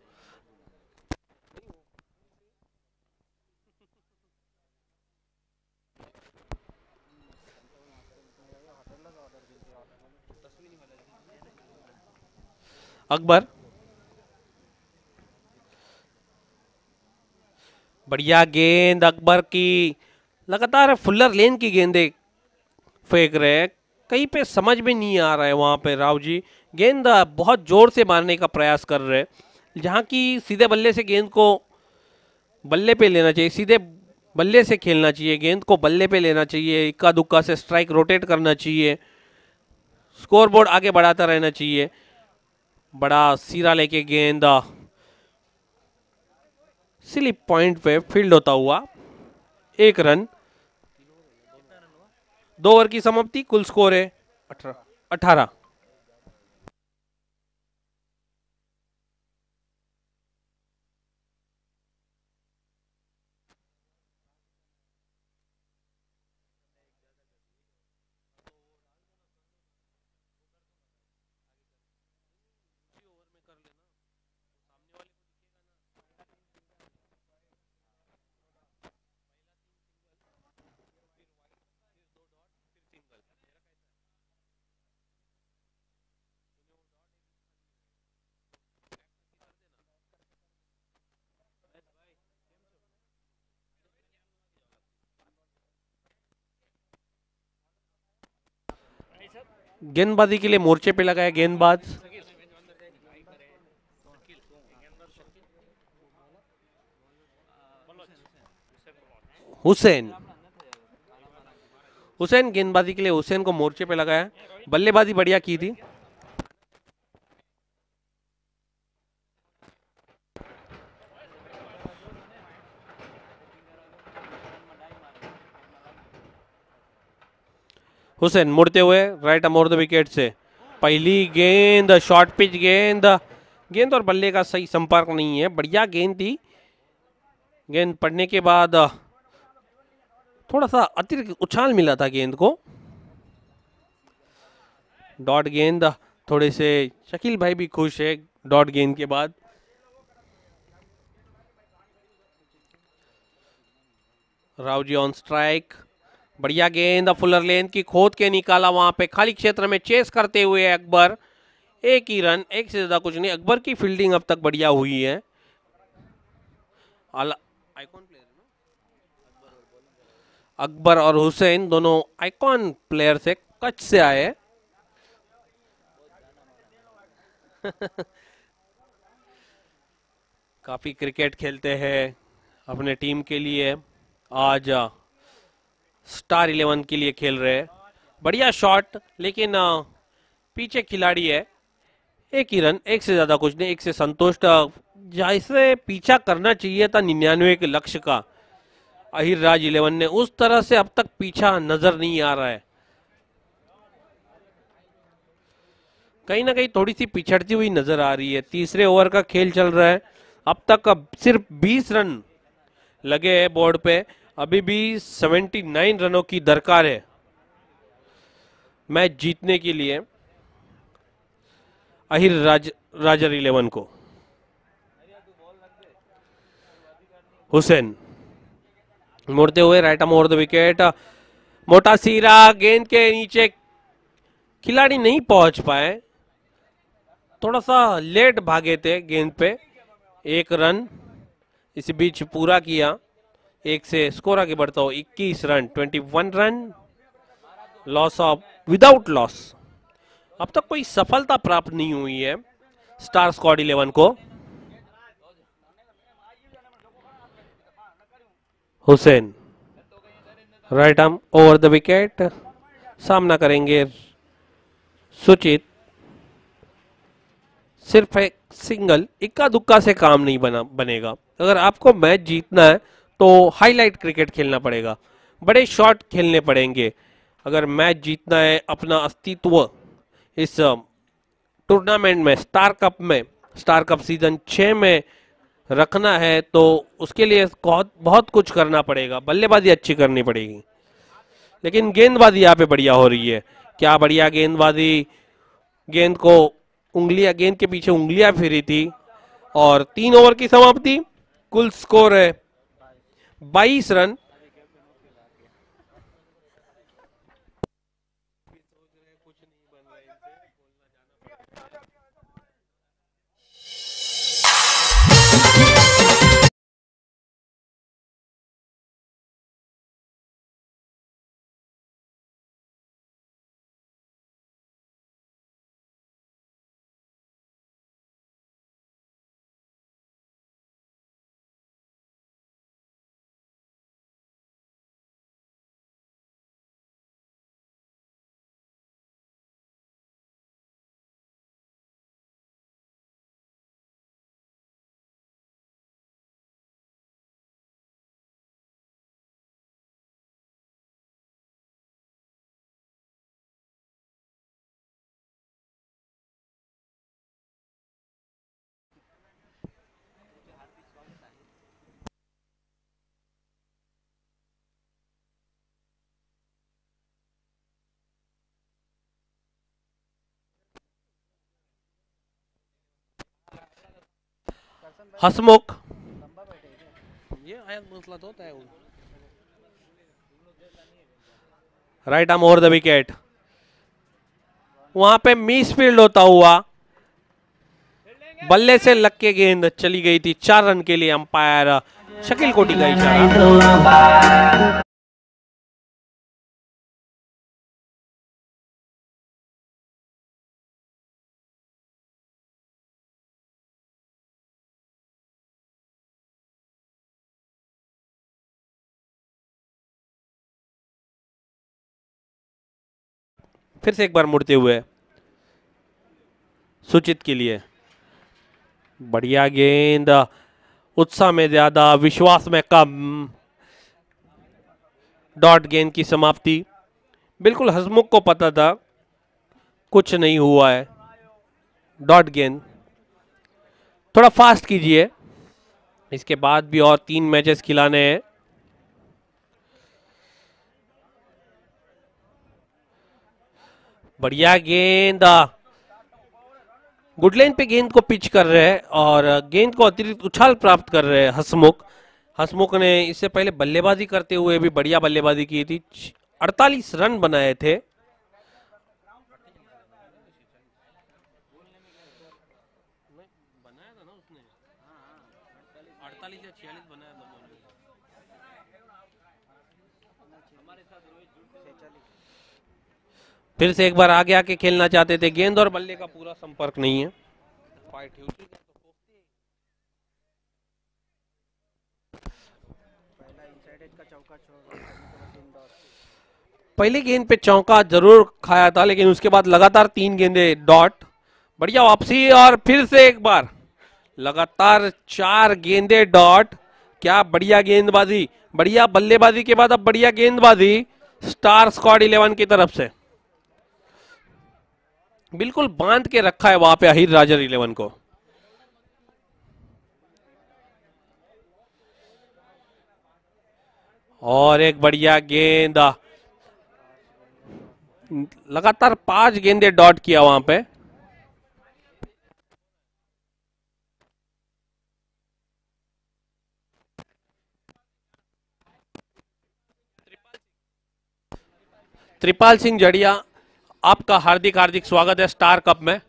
अकबर बढ़िया गेंद अकबर की। लगातार फुल्लर लेन की गेंदें फेंक रहे हैं, कहीं पे समझ में नहीं आ रहा है वहां पे राव जी। गेंद बहुत जोर से मारने का प्रयास कर रहे हैं, जहां की सीधे बल्ले से गेंद को बल्ले पे लेना चाहिए, सीधे बल्ले से खेलना चाहिए, गेंद को बल्ले पे लेना चाहिए, इक्का दुक्का से स्ट्राइक रोटेट करना चाहिए, स्कोरबोर्ड आगे बढ़ाता रहना चाहिए। बड़ा सीरा लेके गेंद स्लिप पॉइंट पे फील्ड होता हुआ 1 रन। 2 ओवर की समाप्ति, कुल स्कोर है 18। गेंदबाजी के लिए मोर्चे पे लगाया गेंदबाज हुसैन। हुसैन गेंदबाजी के लिए हुसैन को मोर्चे पे लगाया। बल्लेबाजी बढ़िया की थी। हुसैन मुड़ते हुए राइट अमोर द विकेट से। पहली गेंद शॉर्ट पिच गेंद, गेंद और बल्ले का सही संपर्क नहीं है। बढ़िया गेंद थी, गेंद पड़ने के बाद थोड़ा सा अतिरिक्त उछाल मिला था गेंद को। डॉट गेंद, थोड़े से शकील भाई भी खुश है डॉट गेंद के बाद। Rao ji on strike. बढ़िया गेंद फुलर लेन की खोद के निकाला, वहां पे खाली क्षेत्र में चेस करते हुए अकबर। 1 ही रन, एक से ज्यादा कुछ नहीं। अकबर की फील्डिंग अब तक बढ़िया हुई है। आइकॉन प्लेयर अकबर और हुसैन दोनों आइकॉन प्लेयर से कच्छ से आए। काफी क्रिकेट खेलते हैं अपने टीम के लिए। आज स्टार 11 के लिए खेल रहे हैं। बढ़िया शॉट, लेकिन पीछे खिलाड़ी है। 1 ही रन, एक से ज्यादा कुछ नहीं। एक से संतुष्ट, जैसे पीछा करना चाहिए था 99 के लक्ष्य का अहिर राज 11 ने, उस तरह से अब तक पीछा नजर नहीं आ रहा है। कहीं ना कहीं थोड़ी सी पिछड़ती हुई नजर आ रही है। तीसरे ओवर का खेल चल रहा है, अब तक सिर्फ 20 रन लगे हैं बोर्ड पे। अभी भी 79 रनों की दरकार है मैच जीतने के लिए अहिर राजर 11 को। हुसैन मुड़ते हुए right arm over the wicket. मोटा सीरा, गेंद के नीचे खिलाड़ी नहीं पहुंच पाए। थोड़ा सा लेट भागे थे गेंद पे, 1 रन इस बीच पूरा किया। 1 से स्कोर आगे बढ़ता हो 21 run, 21 run, loss of without loss. अब तक कोई सफलता प्राप्त नहीं हुई है स्टार स्क्वाड 11 को। Hussain right arm over the wicket, सामना करेंगे सुचित। सिर्फ एक सिंगल, इक्का दुक्का से काम नहीं बनेगा। अगर आपको मैच जीतना है तो हाईलाइट क्रिकेट खेलना पड़ेगा, बड़े शॉट खेलने पड़ेंगे। अगर मैच जीतना है, अपना अस्तित्व इस टूर्नामेंट में, स्टार कप सीजन 6 में रखना है, तो उसके लिए बहुत कुछ करना पड़ेगा। बल्लेबाजी अच्छी करनी पड़ेगी, लेकिन गेंदबाजी यहाँ पे बढ़िया हो रही है। क्या बढ़िया गेंदबाजी, गेंद के पीछे उंगलियां फिरी थी। और 3 ओवर की समाप्ति, कुल स्कोर है 22 रन। हसमुख, ये मसला तो होता है। Right arm over the wicket, वहां पे मिस फील्ड होता हुआ बल्ले से लग के गेंद चली गई थी। 4 रन के लिए अंपायर शकील कोटी का इशारा। फिर से एक बार मुड़ते हुए सुचित के लिए बढ़िया गेंद, उत्साह में ज्यादा, विश्वास में कम। डॉट गेंद की समाप्ति। बिल्कुल हसमुख को पता था कुछ नहीं हुआ है। डॉट गेंद, थोड़ा फास्ट कीजिए, इसके बाद भी और 3 मैचेस खिलाने हैं। बढ़िया गेंद, गुडलाइन पे गेंद को पिच कर रहे हैं और गेंद को अतिरिक्त उछाल प्राप्त कर रहे हैं हसमुख ने इससे पहले बल्लेबाजी करते हुए भी बढ़िया बल्लेबाजी की थी। 48 रन बनाए थे। फिर से एक बार आगे आके खेलना चाहते थे, गेंद और बल्ले का पूरा संपर्क नहीं है। पहली गेंद पे चौका जरूर खाया था, लेकिन उसके बाद लगातार 3 गेंदे डॉट। बढ़िया वापसी और फिर से एक बार लगातार 4 गेंदे डॉट। क्या बढ़िया गेंदबाजी, बढ़िया बल्लेबाजी के बाद अब बढ़िया गेंदबाजी स्टार स्क्वाड 11 की तरफ से। बिल्कुल बांध के रखा है वहां पे अहिर राजर 11 को। और एक बढ़िया गेंद, लगातार 5 गेंदे डॉट किया वहां पे। त्रिपाल सिंह जड़िया, आपका हार्दिक हार्दिक स्वागत है स्टार कप में।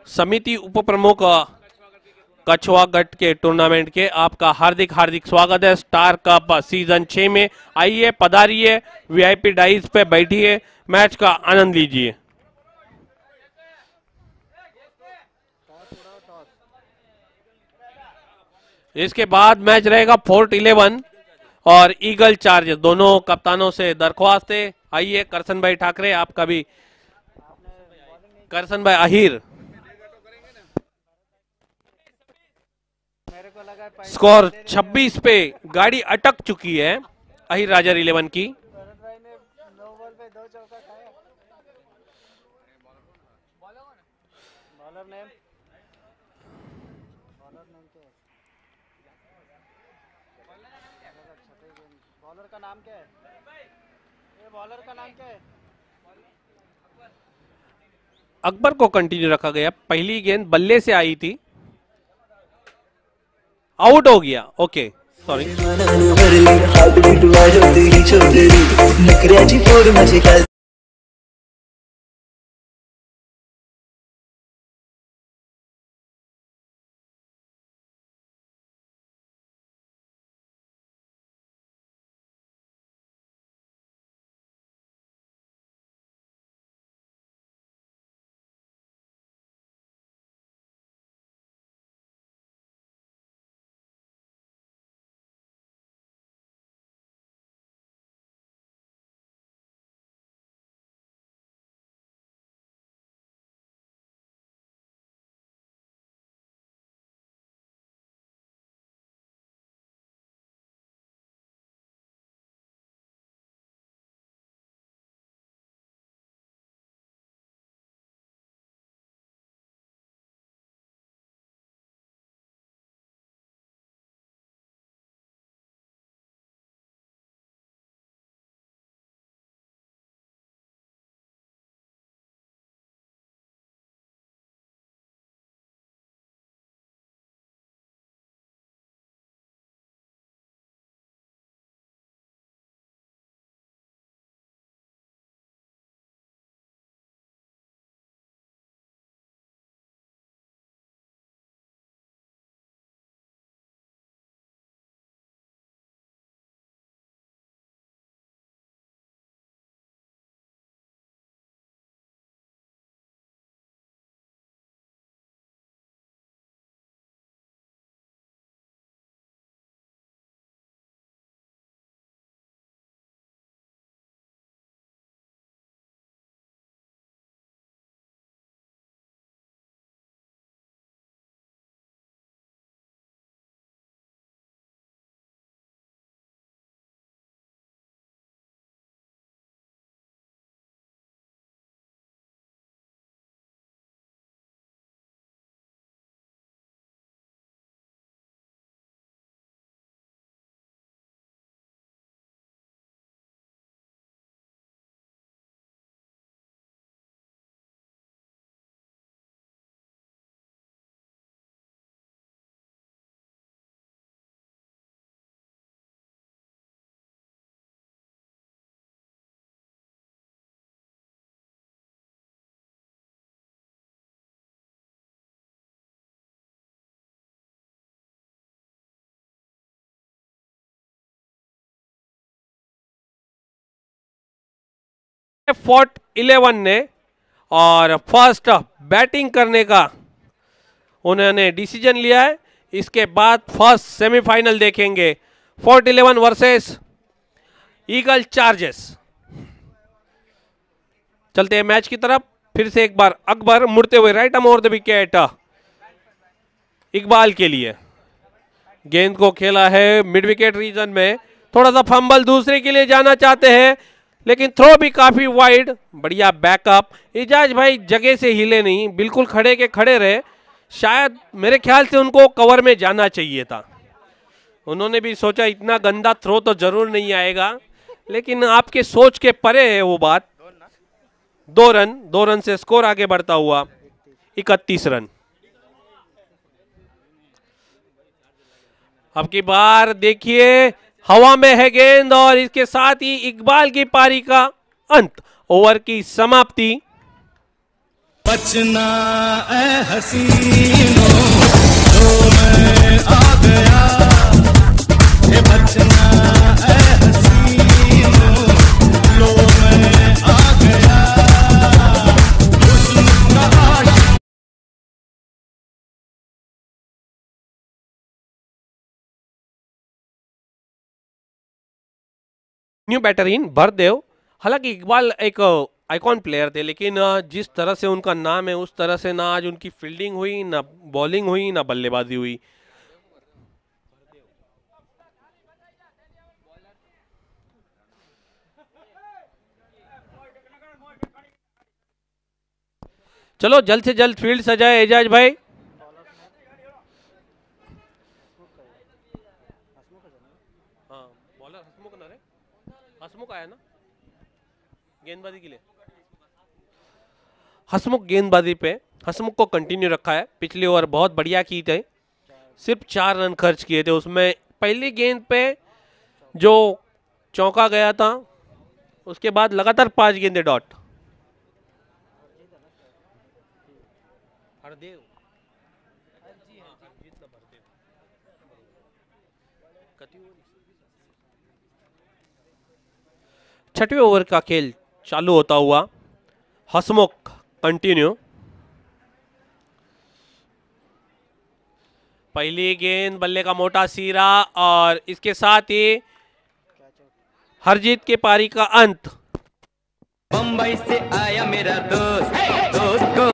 समिति उप प्रमुख कछवागढ़ के टूर्नामेंट के आपका हार्दिक हार्दिक स्वागत है। स्टार कप सीजन 6 में आइए, पधारिए, वीआईपी डाइस पे बैठिए, मैच का आनंद लीजिए। इसके बाद मैच रहेगा फोर्ट 11 और ईगल चार्ज। दोनों कप्तानों से दरख्वास्त है, आइए करसन भाई ठाकरे, आपका भी, करसन भाई अहिर। स्कोर 26 पे गाड़ी अटक चुकी है अहिर राजर 11 की। बॉलर का नाम क्या है? बॉलर का नाम क्या है? अकबर को कंटिन्यू रखा गया। पहली गेंद बल्ले से आई थी, आउट हो गया। Okay, sorry. फोर्ट 11 ने और फर्स्ट बैटिंग करने का उन्होंने डिसीजन लिया है। इसके बाद फर्स्ट सेमीफाइनल देखेंगे, फोर्ट 11 वर्सेस ईगल चार्जेस। चलते हैं मैच की तरफ। फिर से एक बार अकबर मुड़ते हुए right arm over the wicket Iqbal के लिए। गेंद को खेला है मिड विकेट रीजन में, थोड़ा सा फंबल, दूसरे के लिए जाना चाहते हैं लेकिन थ्रो भी काफी वाइड। बढ़िया बैकअप। इजाज भाई जगह से हिले नहीं, बिल्कुल खड़े के खड़े रहे। शायद मेरे ख्याल से उनको कवर में जाना चाहिए था। उन्होंने भी सोचा इतना गंदा थ्रो तो जरूर नहीं आएगा, लेकिन आपके सोच के परे है वो बात। 2 रन से स्कोर आगे बढ़ता हुआ 31 रन। अब की बार देखिए हवा में है गेंद और इसके साथ ही इकबाल की पारी का अंत, ओवर की समाप्ति। बचना ए हसीनों, लो मैं आ गया, ये बचना ए हसीनों, लो मैं आ गया, हुस्न का आशिक। New batter in भरदेव। हालांकि इकबाल एक आइकॉन प्लेयर थे, लेकिन जिस तरह से उनका नाम है उस तरह से ना आज उनकी फील्डिंग हुई, ना बॉलिंग हुई, ना बल्लेबाजी हुई। चलो जल्द से जल्द फील्ड सजाए एजाज भाई। हाँ बॉलर हसमुख ना रे, हसमुख आया ना गेंदबाजी के लिए। हसमुख गेंदबाजी पे हसमुख को कंटिन्यू रखा है। पिछले ओवर बहुत बढ़िया की थे, सिर्फ 4 रन खर्च किए थे। उसमें पहली गेंद पे जो चौका गया था, उसके बाद लगातार 5 गेंदे डॉट। हरदेव छठवें ओवर का खेल चालू होता हुआ। हसमुख कंटिन्यू। पहली गेंद बल्ले का मोटा सीरा और इसके साथ ही हरजीत के पारी का अंत। बम्बई से आया मेरा दोस्त, दोस्त को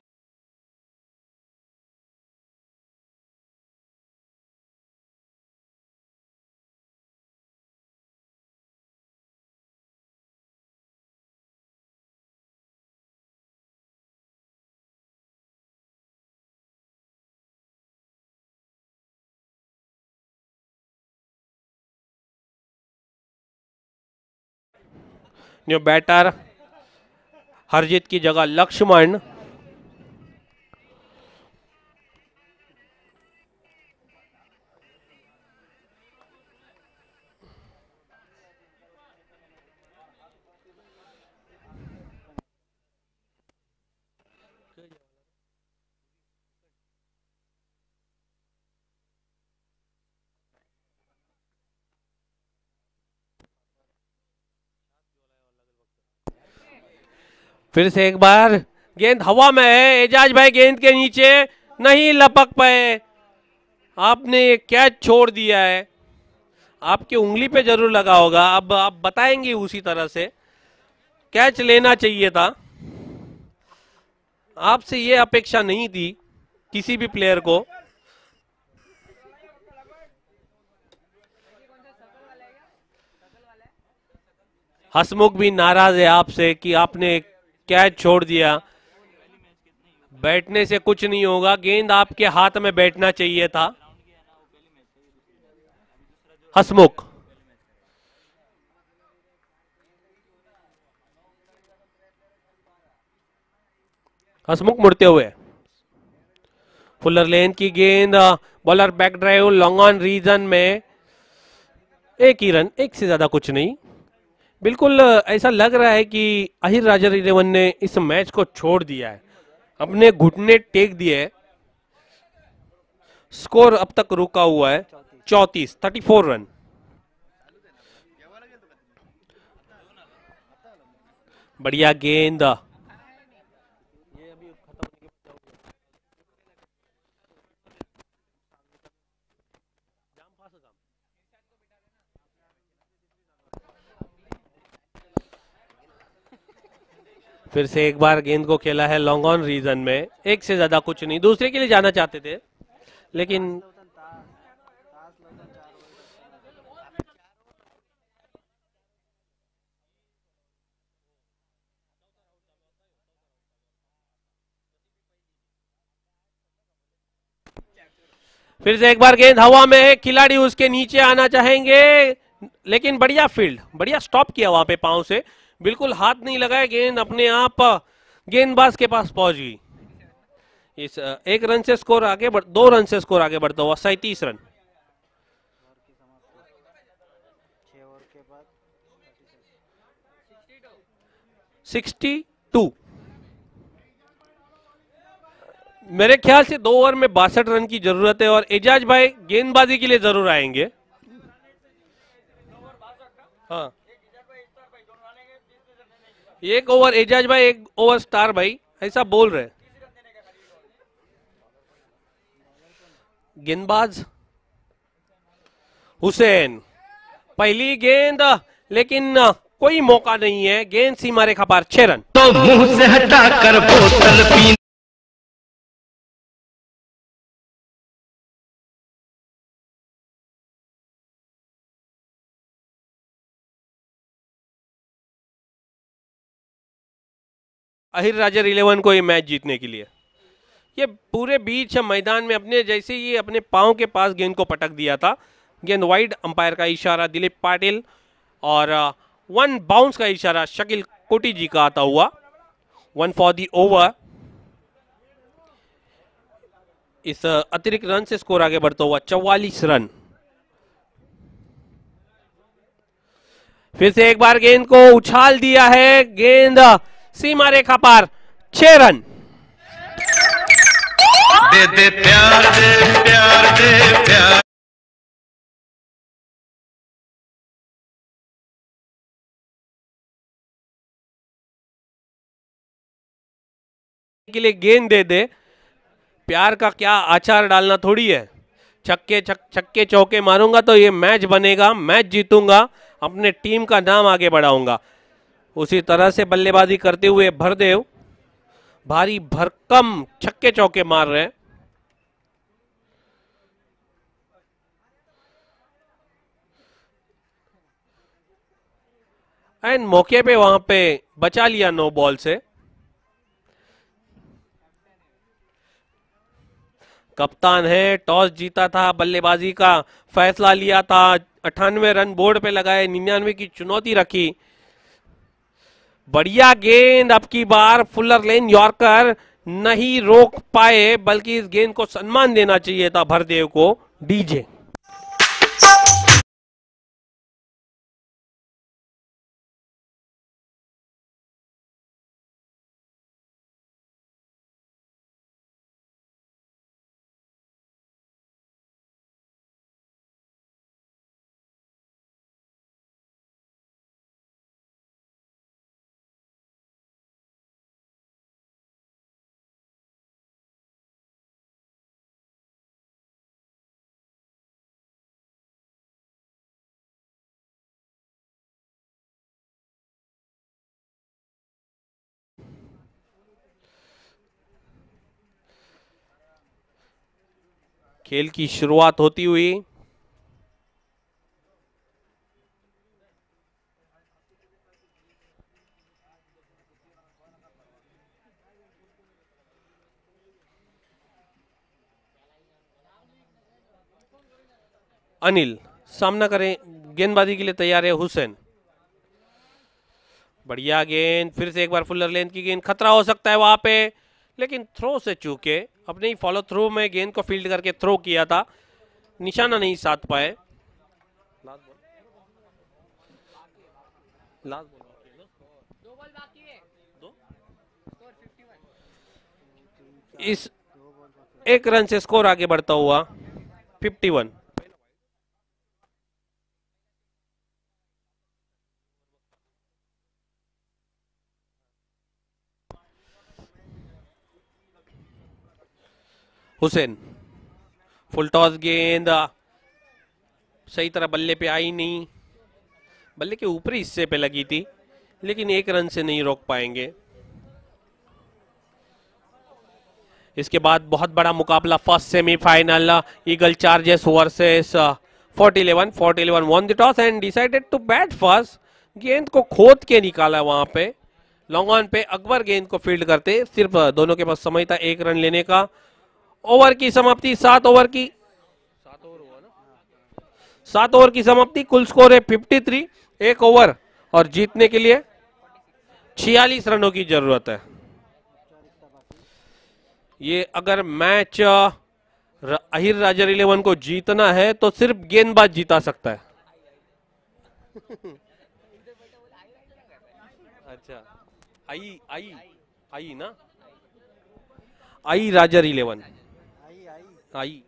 न्यू बैटर हरजीत की जगह लक्ष्मण। फिर से एक बार गेंद हवा में है, एजाज भाई गेंद के नीचे नहीं लपक पाए। आपने कैच छोड़ दिया है, आपकी उंगली पे जरूर लगा होगा। अब आप बताएंगे उसी तरह से, कैच लेना चाहिए था। आपसे ये अपेक्षा नहीं थी किसी भी प्लेयर को। हसमुख भी नाराज है आपसे कि आपने कैच छोड़ दिया। बैठने से कुछ नहीं होगा, गेंद आपके हाथ में बैठना चाहिए था। हसमुख हसमुख मुड़ते हुए। फुलर लेन की गेंद, bowler back drive long on region में। एक ही रन, एक से ज्यादा कुछ नहीं। बिल्कुल ऐसा लग रहा है कि अहिर राजा 11 ने इस मैच को छोड़ दिया है, अपने घुटने टेक दिए है। स्कोर अब तक रुका हुआ है 34 रन। बढ़िया गेंद, फिर से एक बार गेंद को खेला है लॉन्ग ऑन रीजन में। एक से ज्यादा कुछ नहीं, दूसरे के लिए जाना चाहते थे लेकिन फिर से एक बार गेंद हवा में है, खिलाड़ी उसके नीचे आना चाहेंगे लेकिन बढ़िया फील्ड, बढ़िया स्टॉप किया वहां पे पांव से, बिल्कुल हाथ नहीं लगाया, गेंद अपने आप गेंदबाज के पास पहुंच गई। इस 1 रन से स्कोर आगे 2 रन से स्कोर आगे बढ़ता हुआ 37 रन। 62। मेरे ख्याल से 2 ओवर में 62 रन की जरूरत है और एजाज भाई गेंदबाजी के लिए जरूर आएंगे। हाँ, 1 ओवर एजाज भाई, 1 ओवर स्टार भाई, ऐसा बोल रहे। गेंदबाज हुसैन, पहली गेंद, लेकिन कोई मौका नहीं है, गेंद सीमा रेखा पार, 6 रन। तो मुंह से हटाकर बोतल पी अहिर राजर 11 को ये मैच जीतने के लिए, ये पूरे बीच मैदान में अपने जैसे ये अपने पांव के पास गेंद को पटक दिया था। गेंद वाइड, अंपायर का इशारा दिलीप पाटिल, और 1 बाउंस का इशारा शकील कोटी जी का आता हुआ। 1 फॉर दी ओवर। इस अतिरिक्त रन से स्कोर आगे बढ़ता हुआ 44 रन। फिर से एक बार गेंद को उछाल दिया है, गेंद सीमा रेखा पार, 6 रन। दे दे प्यार, दे प्यार, दे प्यार। के लिए गेंद दे दे, प्यार का क्या आचार डालना थोड़ी है। छक्के चौके मारूंगा तो ये मैच बनेगा, मैच जीतूंगा, अपने टीम का नाम आगे बढ़ाऊंगा। उसी तरह से बल्लेबाजी करते हुए भरदेव भारी भरकम छक्के चौके मार रहे हैं। एंड मौके पे वहां पे बचा लिया नो बॉल से। कप्तान है, टॉस जीता था, बल्लेबाजी का फैसला लिया था, 98 रन बोर्ड पे लगाए, 99 की चुनौती रखी। बढ़िया गेंद, अब की बार फुलर लेन यॉर्कर नहीं रोक पाए, बल्कि इस गेंद को सम्मान देना चाहिए था भरदेव को। डीजे खेल की शुरुआत होती हुई अनिल सामना करें, गेंदबाजी के लिए तैयार है हुसैन। बढ़िया गेंद, फिर से एक बार फुलर लेंथ की गेंद, खतरा हो सकता है वहां पे, लेकिन थ्रो से चूके, अपने ही फॉलो थ्रू में गेंद को फील्ड करके थ्रो किया था, निशाना नहीं साध पाए। इस 1 रन से स्कोर आगे बढ़ता हुआ 51। हुसैन, फुल टॉस गेंद सही तरह बल्ले पे आई नहीं, बल्ले के ऊपरी हिस्से पे लगी थी, लेकिन 1 रन से नहीं रोक पाएंगे। इसके बाद बहुत बड़ा मुकाबला, first semifinal, Eagle Chargers versus Fort 11 won the toss and decided to bat first. गेंद को खोद के निकाला वहां पे, लॉन्ग ऑन पे अकबर गेंद को फील्ड करते, सिर्फ दोनों के पास समय था 1 रन लेने का। ओवर की समाप्ति, 7 ओवर की 7 ओवर की समाप्ति, कुल स्कोर है 53। 1 ओवर और जीतने के लिए 46 रनों की जरूरत है। ये अगर मैच अहिर राजर 11 को जीतना है तो सिर्फ गेंदबाज जीता सकता है। अच्छा, आई ना, आई राजर 11 आई आई आई।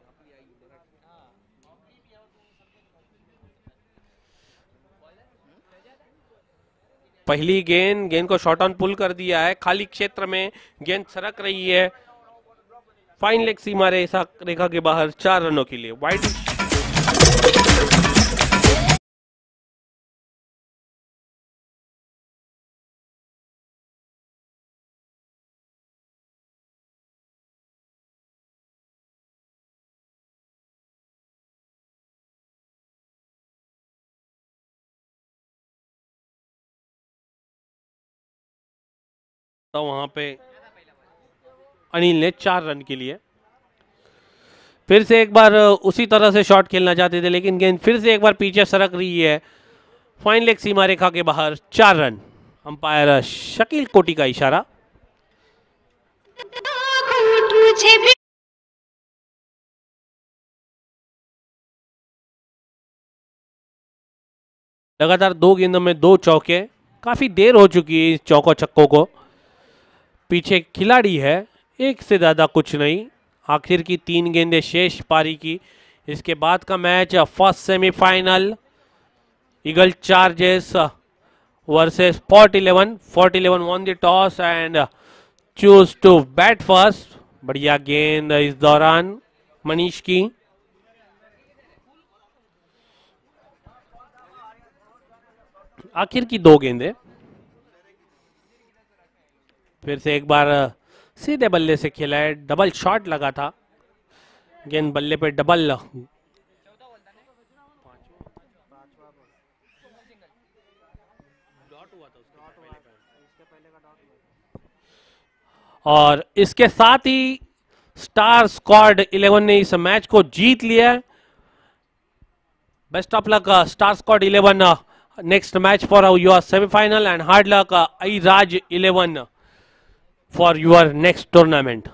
पहली गेंद को शॉर्ट ऑन पुल कर दिया है, खाली क्षेत्र में गेंद सरक रही है, फाइन लेग सीमा रेखा के बाहर 4 रनों के लिए वाइड। तो वहां पे अनिल ने 4 रन के लिए फिर से एक बार उसी तरह से शॉट खेलना चाहते थे, लेकिन गेंद फिर से एक बार पीछे सरक रही है, फाइन लेग सीमा रेखा के बाहर 4 रन। अंपायर शकील कोटी का इशारा। लगातार 2 गेंदों में 2 चौके, काफी देर हो चुकी है इस चौको छक्कों को। पीछे खिलाड़ी है, एक से ज्यादा कुछ नहीं। आखिर की 3 गेंदें शेष पारी की। इसके बाद का match first semifinal eagle charges versus Fort 11 won the toss and choose to bat first। बढ़िया गेंद इस दौरान मनीष की। आखिर की 2 गेंदें। फिर से एक बार सीधे बल्ले से खेला है, डबल शॉट लगा था, गेंद बल्ले पे डबल। और इसके साथ ही स्टार स्क्वाड 11 ने इस मैच को जीत लिया। Best of luck star squad 11 next match for your semifinal and hard luck I Raj 11 for your next tournament।